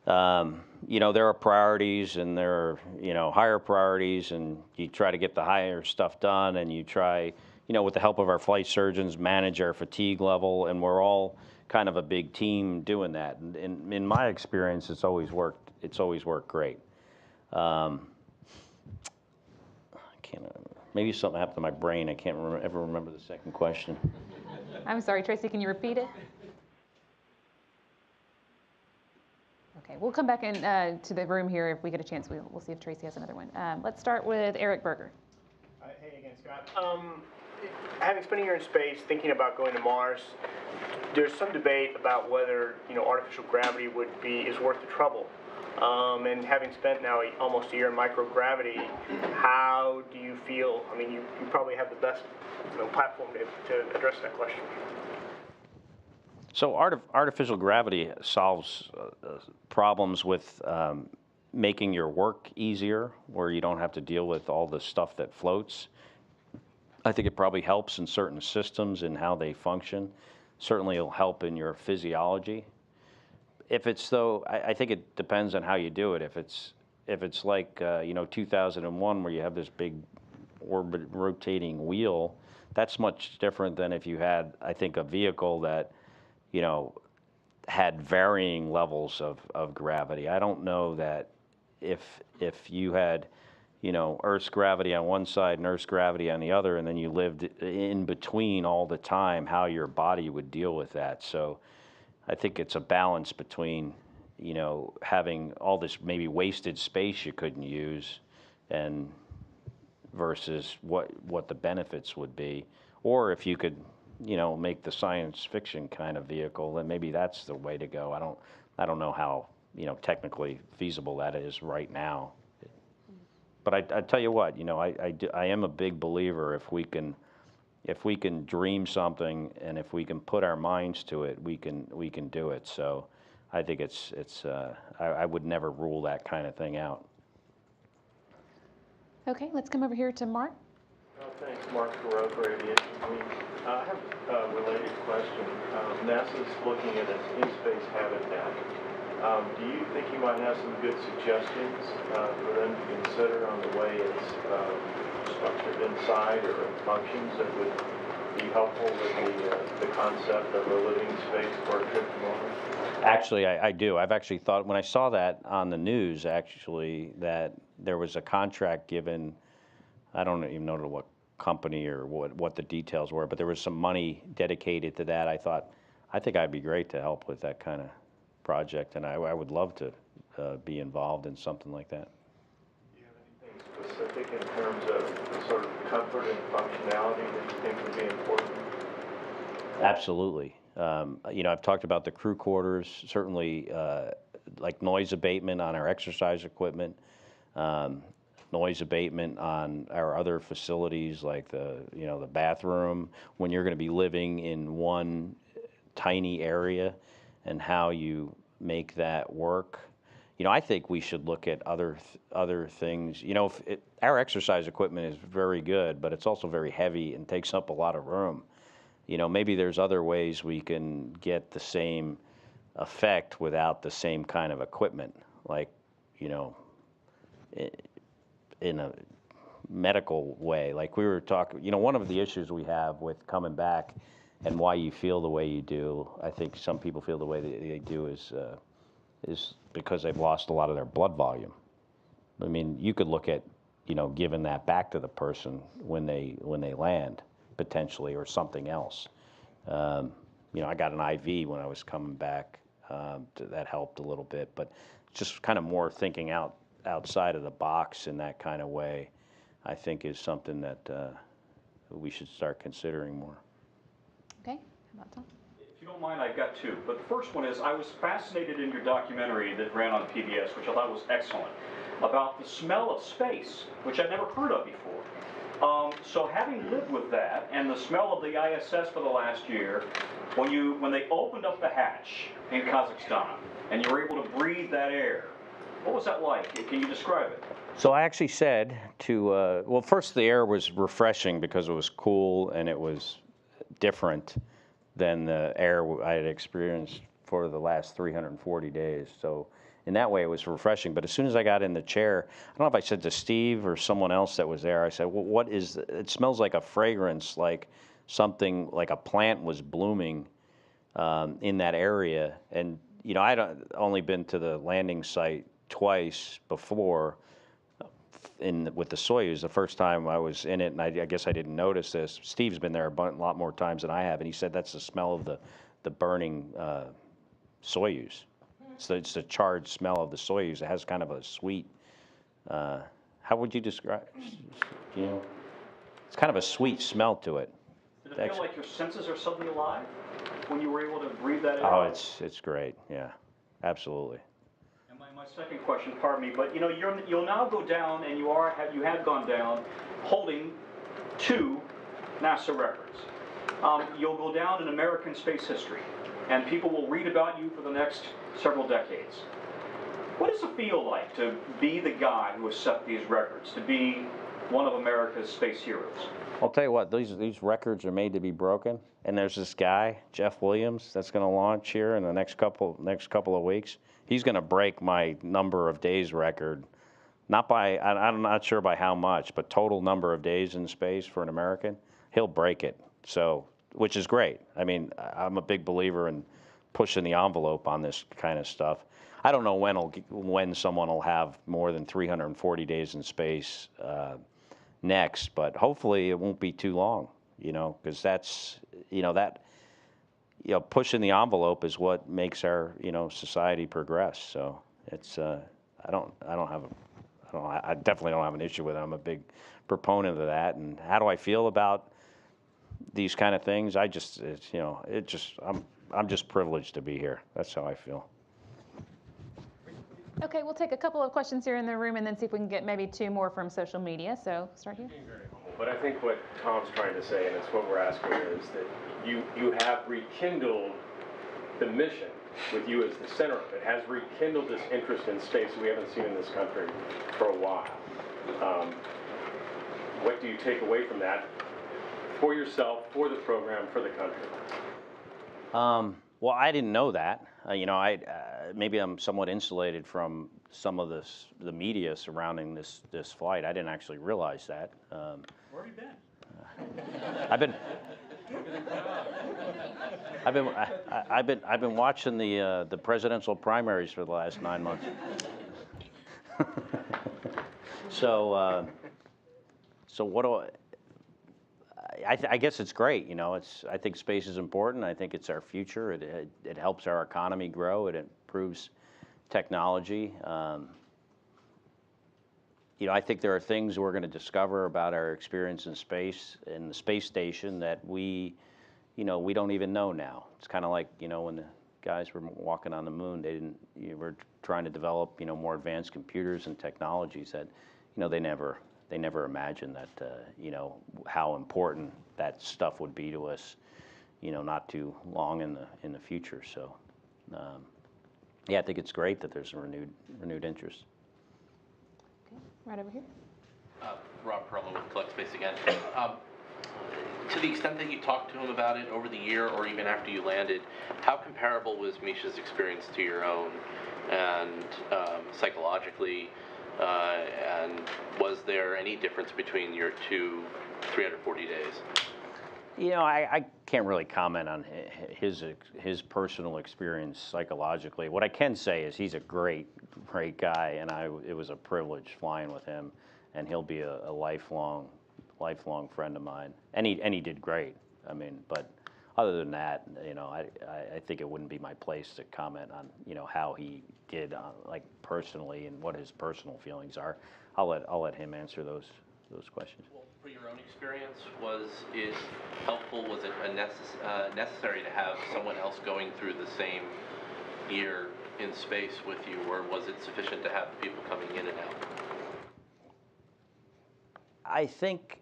B: you know, there are priorities, and there are, you know, higher priorities, and you try to get the higher stuff done, and you try, you know, with the help of our flight surgeons, manage our fatigue level, and we're all kind of a big team doing that. And in my experience, it's always worked. It's always worked great. Maybe something happened to my brain. I can't ever remember the second question.
A: I'm sorry, Tracy, can you repeat it? Okay, we'll come back in to the room here if we get a chance. We'll see if Tracy has another one. Let's start with Eric Berger.
I: Hey again, Scott. Having spent a year in space, thinking about going to Mars, there's some debate about whether, you know, artificial gravity is worth the trouble. And having spent now almost a year in microgravity, how do you feel? I mean, you probably have the best, you know, platform to address that question.
B: So artificial gravity solves problems with making your work easier, where you don't have to deal with all the stuff that floats. I think it probably helps in certain systems and how they function. Certainly it'll help in your physiology. If it's though, I think it depends on how you do it. If it's like you know, 2001, where you have this big rotating wheel, that's much different than if you had, I think, a vehicle that, you know, had varying levels of gravity. I don't know that if you had, you know, Earth's gravity on one side and Earth's gravity on the other, and then you lived in between all the time, how your body would deal with that. So I think it's a balance between, you know, having all this maybe wasted space you couldn't use, and versus what the benefits would be. Or if you could, you know, make the science fiction kind of vehicle, then maybe that's the way to go. I don't know how, you know, technically feasible that is right now. But I tell you what, you know, I am a big believer if we can dream something, and if we can put our minds to it, we can do it. So I think I would never rule that kind of thing out.
A: Okay, let's come over here to Mark.
H: Thanks, Mark Carruth, Aviation Week. I have a related question. NASA's looking at an in-space habitat. Do you think you might have some good suggestions for them to consider on the way it's structured inside, or functions that would be helpful with the concept of a living space for a trip to Mars?
B: Actually, I do. I've actually thought, when I saw that on the news, actually, that there was a contract given, I don't even know to what company or what the details were, but there was some money dedicated to that. I think I'd be great to help with that kind of project, and I would love to be involved in something like that.
H: Do you have anything specific in terms of the sort of comfort and functionality that you think would be important?
B: Absolutely. You know, I've talked about the crew quarters, certainly like noise abatement on our exercise equipment, noise abatement on our other facilities, like the bathroom, when you're going to be living in one tiny area, and how you make that work. You know, I think we should look at other things. You know, our exercise equipment is very good, but it's also very heavy and takes up a lot of room. You know, maybe there's other ways we can get the same effect without the same kind of equipment, like, you know, in a medical way. Like we were talking, you know, one of the issues we have with coming back and why you feel the way you do, I think some people feel the way that they do is because they've lost a lot of their blood volume. I mean, you could look at, you know, giving that back to the person when they land, potentially, or something else. You know, I got an IV when I was coming back. That helped a little bit, but just kind of more thinking outside of the box in that kind of way, I think is something that we should start considering more.
A: Okay, how about Tom?
J: If you don't mind, I've got two. But the first one is, I was fascinated in your documentary that ran on PBS, which I thought was excellent, about the smell of space, which I'd never heard of before. So having lived with that and the smell of the ISS for the last year, when they opened up the hatch in Kazakhstan and you were able to breathe that air, What was that like? Can you describe it?
B: So I actually said to, well, first the air was refreshing because it was cool and it was different than the air I had experienced for the last 340 days. So in that way, it was refreshing. But as soon as I got in the chair, I don't know if I said to Steve or someone else that was there, I said, well, what is, it smells like a fragrance, like something, like a plant was blooming in that area. And, you know, I'd only been to the landing site twice before with the Soyuz. The first time I was in it, and I guess I didn't notice this. Steve's been there a lot more times than I have, and he said that's the smell of the burning Soyuz. So it's the charred smell of the Soyuz. It has kind of a sweet. How would you describe? You know, it's kind of a sweet smell to it.
J: Did it feel like your senses are suddenly alive when you were able to breathe that air?
B: Oh, it's great. Yeah, absolutely.
J: And my second question, pardon me, but you know you'll now go down, and you have gone down, holding 2 NASA records. You'll go down in American space history, and people will read about you for the next several decades. What does it feel like to be the guy who has set these records, to be one of America's space heroes?
B: I'll tell you what, these records are made to be broken, and there's this guy, Jeff Williams, that's going to launch here in the next couple of weeks. He's going to break my number of days record, not by, I'm not sure by how much, but total number of days in space for an American. He'll break it, so, which is great. I mean, I'm a big believer in pushing the envelope on this kind of stuff. I don't know when someone will have more than 340 days in space next, but hopefully it won't be too long, you know, because that's, pushing the envelope is what makes our, society progress. So it's, I definitely don't have an issue with it. I'm a big proponent of that. And how do I feel about these kind of things? I'm just privileged to be here. That's how I feel.
A: Okay, we'll take a couple of questions here in the room and then see if we can get maybe 2 more from social media. So start here.
H: But I think what Tom's trying to say, and it's what we're asking, is that you have rekindled the mission with you as the center of it, has rekindled this interest in space we haven't seen in this country for a while. What do you take away from that for yourself, for the program, for the country?
B: Well, I didn't know that. Maybe I'm somewhat insulated from some of the media surrounding this flight. I didn't actually realize that.
J: Where have you been?
B: I've been watching the presidential primaries for the last 9 months. So what do I guess it's great. I think space is important. I think it's our future. It helps our economy grow. It improves technology. I think there are things we're going to discover about our experience in space, in the space station, that we don't even know now. It's kind of like, when the guys were walking on the moon, were trying to develop, more advanced computers and technologies that, they never imagined that, how important that stuff would be to us, not too long in the future. So, I think it's great that there's a renewed interest.
A: Okay, right over here.
E: Rob Perlow with Collect Space again. To the extent that you talked to him about it over the year or even after you landed, how comparable was Misha's experience to your own, and psychologically, and was there any difference between your 340 days?
B: I can't really comment on his personal experience psychologically. What I can say is he's a great guy, and it was a privilege flying with him, and he'll be a lifelong friend of mine. And he did great. I mean, but other than that, I think it wouldn't be my place to comment on how he did like personally and what his personal feelings are. I'll let him answer those questions.
E: Well, for your own experience, was it helpful? Was it necessary to have someone else going through the same year in space with you, or was it sufficient to have people coming in and out?
B: I think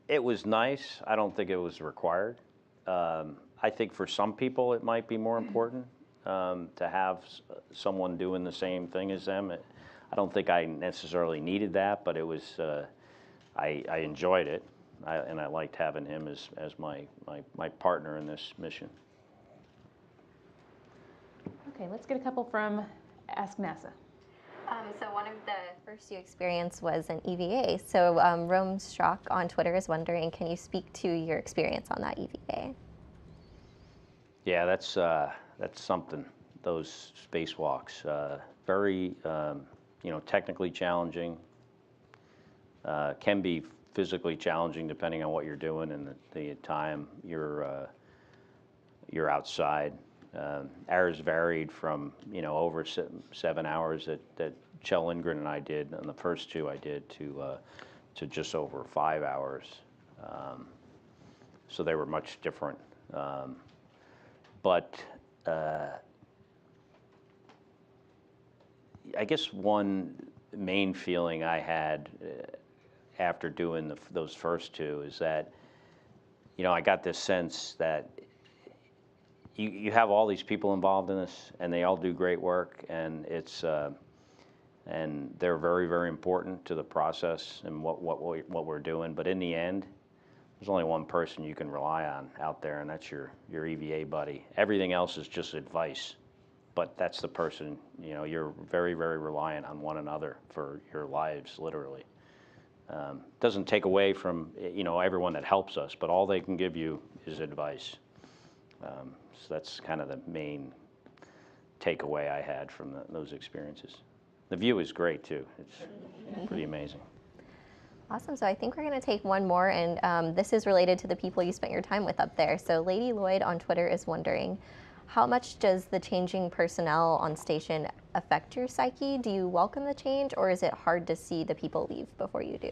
B: it was nice. I don't think it was required. I think for some people it might be more important. to have someone doing the same thing as them. I don't think I necessarily needed that, but it was, I enjoyed it, and I liked having him as my partner in this mission.
A: Okay, let's get a couple from Ask NASA.
K: So one of the first you experienced was an EVA. So Rome Strock on Twitter is wondering, can you speak to your experience on that EVA?
B: Yeah, that's something. Those spacewalks, very technically challenging. Can be physically challenging depending on what you're doing and the time you're outside. Ours varied from over 7 hours that Kjell Lindgren and I did, and the first two I did, to just over 5 hours. So they were much different. But I guess one main feeling I had after doing those first two is that I got this sense that you have all these people involved in this, and they all do great work, and and they're very, very important to the process and what we're doing. But in the end, there's only one person you can rely on out there, and that's your EVA buddy. Everything else is just advice, but that's the person. You're very, very reliant on one another for your lives, literally. Doesn't take away from everyone that helps us, but all they can give you is advice. So that's kind of the main takeaway I had from those experiences. The view is great too. It's pretty amazing.
K: Awesome. So I think we're going to take one more, and this is related to the people you spent your time with up there. So Lady Lloyd on Twitter is wondering, how much does the changing personnel on station affect your psyche? Do you welcome the change, or is it hard to see the people leave before you do?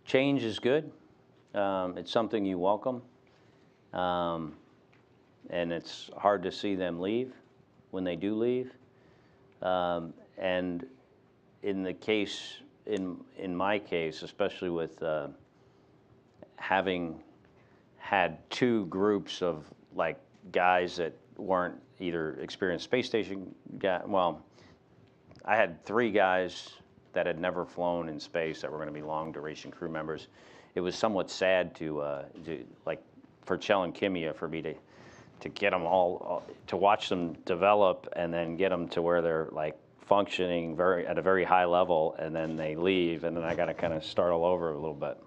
B: Change is good. It's something you welcome. And it's hard to see them leave when they do leave. And in the case, in my case, especially with having had two groups of guys that weren't either experienced space station guys. Well, I had 3 guys that had never flown in space that were going to be long duration crew members. It was somewhat sad to for Kjell and Kimia, for me to get them all, to watch them develop and then get them to where they're functioning at a very high level, and then they leave, and then I got to kind of start all over a little bit.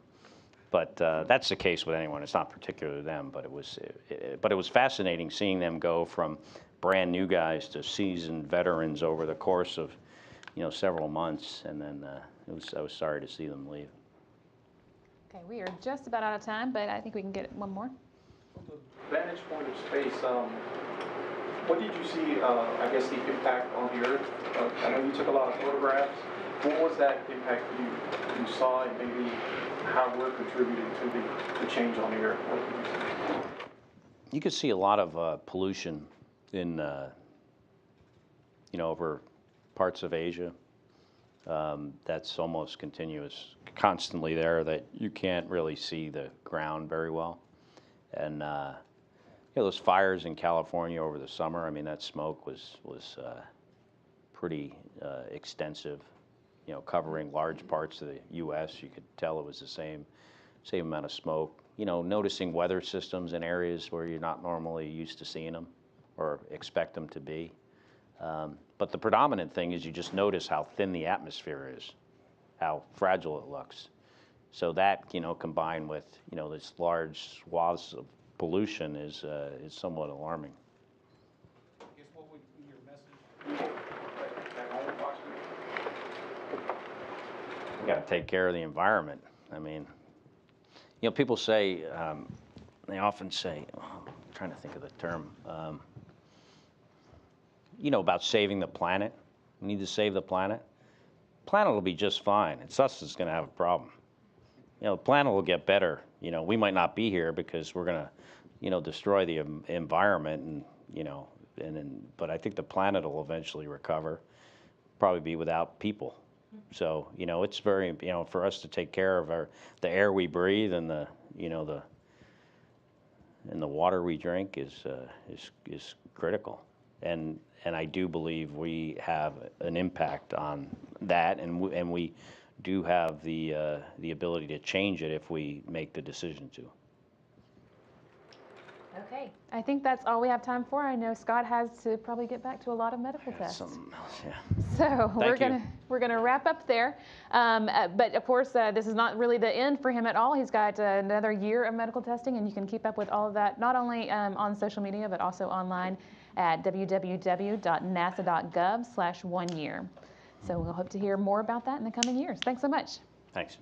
B: But that's the case with anyone. It's not particular to them, but it was fascinating seeing them go from brand new guys to seasoned veterans over the course of several months, and then I was sorry to see them leave.
A: Okay, we are just about out of time, but I think we can get one more.
M: From the vantage point of space, what did you see, I guess, the impact on the Earth? I know you took a lot of photographs. What was that impact you saw, and maybe how we're contributing to the change on the Earth? What did you see?
B: You could see a lot of pollution in, over parts of Asia. That's almost continuous, constantly there, that you can't really see the ground very well. And those fires in California over the summer, I mean, that smoke was pretty extensive, covering large parts of the U.S. You could tell it was the same amount of smoke. Noticing weather systems in areas where you're not normally used to seeing them or expect them to be. But the predominant thing is you just notice how thin the atmosphere is, how fragile it looks. So that, combined with, this large swaths of pollution is somewhat alarming.
M: I guess what would be your message at home watching?
B: You got to take care of the environment. I mean, people say, they often say, I'm trying to think of the term, about saving the planet. We need to save the planet. The planet will be just fine. It's us that's going to have a problem. The planet will get better. We might not be here because we're going to, destroy the environment, but I think the planet will eventually recover, probably be without people. So, it's very, for us to take care of the air we breathe and the water we drink is critical. And I do believe we have an impact on that, and we do have the ability to change it if we make the decision to.
A: Okay, I think that's all we have time for. I know Scott has to probably get back to a lot of medical tests.
B: Something else, yeah.
A: So
B: Thank
A: we're gonna wrap up there. But of course, this is not really the end for him at all. He's got another year of medical testing, and you can keep up with all of that not only on social media but also online at www.nasa.gov/1year. So we'll hope to hear more about that in the coming years. Thanks so much.
B: Thanks.